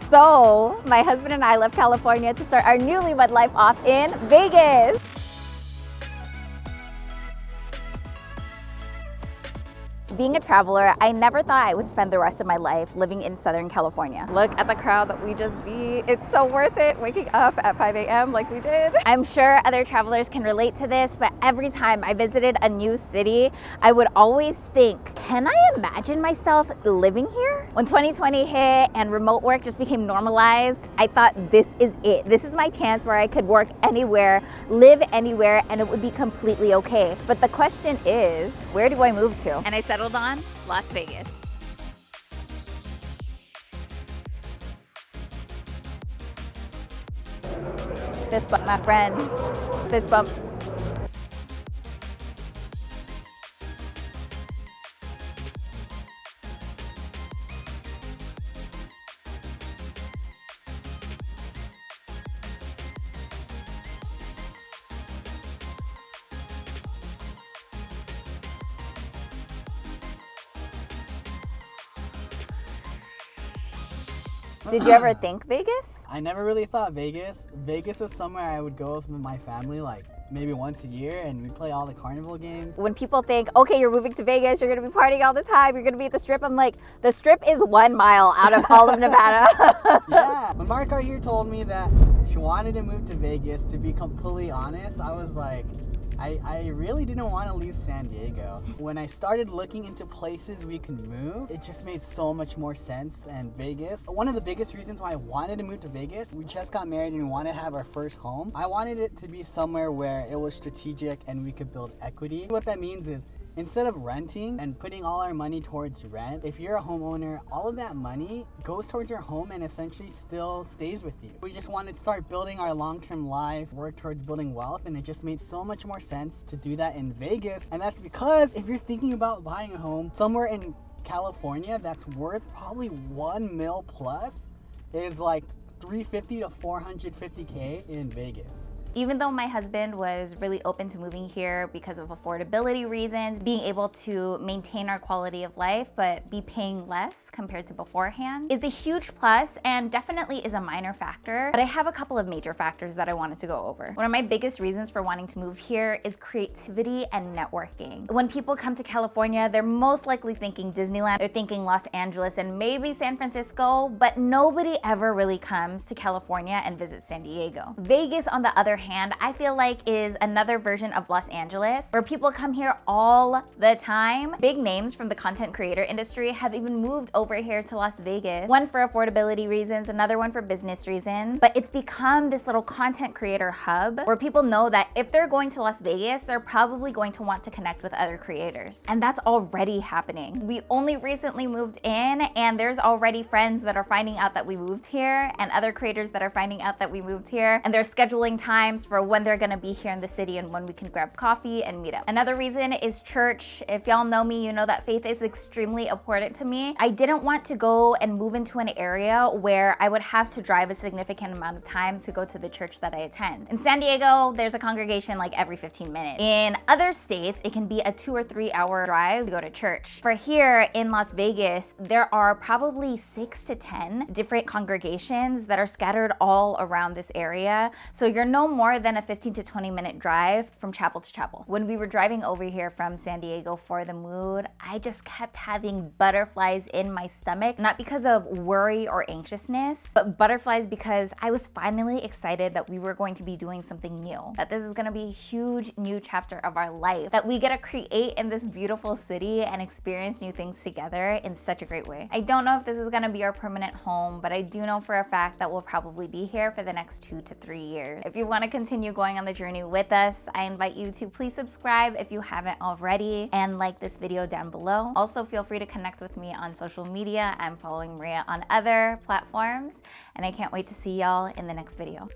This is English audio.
So my husband and I left California to start our newlywed life off in Vegas. Being a traveler, I never thought I would spend the rest of my life living in Southern California. Look at the crowd that we just beat. It's so worth it waking up at 5 a.m. like we did. I'm sure other travelers can relate to this, but every time I visited a new city, I would always think, can I imagine myself living here? When 2020 hit and remote work just became normalized, I thought this is it. This is my chance where I could work anywhere, live anywhere, and it would be completely okay. But the question is, where do I move to? And I settled on Las Vegas. Fist bump, my friend. Fist bump. Did you ever think Vegas? I never really thought Vegas. Vegas was somewhere I would go with my family like maybe once a year, and we play all the carnival games. When people think, okay, you're moving to Vegas, you're gonna be partying all the time, you're gonna be at the Strip, I'm like, the Strip is 1 mile out of all of Nevada. Yeah, when Marika here told me that she wanted to move to Vegas, to be completely honest, I was like, I really didn't want to leave San Diego. When I started looking into places we can move, it just made so much more sense than Vegas. One of the biggest reasons why I wanted to move to Vegas, we just got married and we wanted to have our first home. I wanted it to be somewhere where it was strategic and we could build equity. What that means is, instead of renting and putting all our money towards rent, if you're a homeowner, all of that money goes towards your home and essentially still stays with you. We just wanted to start building our long-term life, work towards building wealth, and it just made so much more sense to do that in Vegas. And that's because if you're thinking about buying a home somewhere in California that's worth probably 1 mil plus, is like 350 to 450K in Vegas. Even though my husband was really open to moving here because of affordability reasons, being able to maintain our quality of life but be paying less compared to beforehand is a huge plus and definitely is a minor factor. But I have a couple of major factors that I wanted to go over. One of my biggest reasons for wanting to move here is creativity and networking. When people come to California, they're most likely thinking Disneyland, they're thinking Los Angeles and maybe San Francisco, but nobody ever really comes to California and visits San Diego. Vegas, on the other hand, I feel like is another version of Los Angeles where people come here all the time. Big names from the content creator industry have even moved over here to Las Vegas. One for affordability reasons, another one for business reasons, but it's become this little content creator hub where people know that if they're going to Las Vegas, they're probably going to want to connect with other creators. And that's already happening. We only recently moved in and there's already friends that are finding out that we moved here and other creators that are finding out that we moved here, and they're scheduling times for when they're gonna be here in the city and when we can grab coffee and meet up. Another reason is church. If y'all know me, you know that faith is extremely important to me. I didn't want to go and move into an area where I would have to drive a significant amount of time to go to the church that I attend. In San Diego, there's a congregation like every 15 minutes. In other states, it can be a 2 or 3 hour drive to go to church. For here in Las Vegas, there are probably 6 to 10 different congregations that are scattered all around this area. So you're no more than a 15 to 20 minute drive from chapel to chapel. When we were driving over here from San Diego for the move, I just kept having butterflies in my stomach, not because of worry or anxiousness, but butterflies because I was finally excited that we were going to be doing something new, that this is gonna be a huge new chapter of our life, that we get to create in this beautiful city and experience new things together in such a great way. I don't know if this is gonna be our permanent home, but I do know for a fact that we'll probably be here for the next 2 to 3 years. If you want to continue going on the journey with us, I invite you to please subscribe if you haven't already and like this video down below. Also, feel free to connect with me on social media. I'm following Maria on other platforms and I can't wait to see y'all in the next video.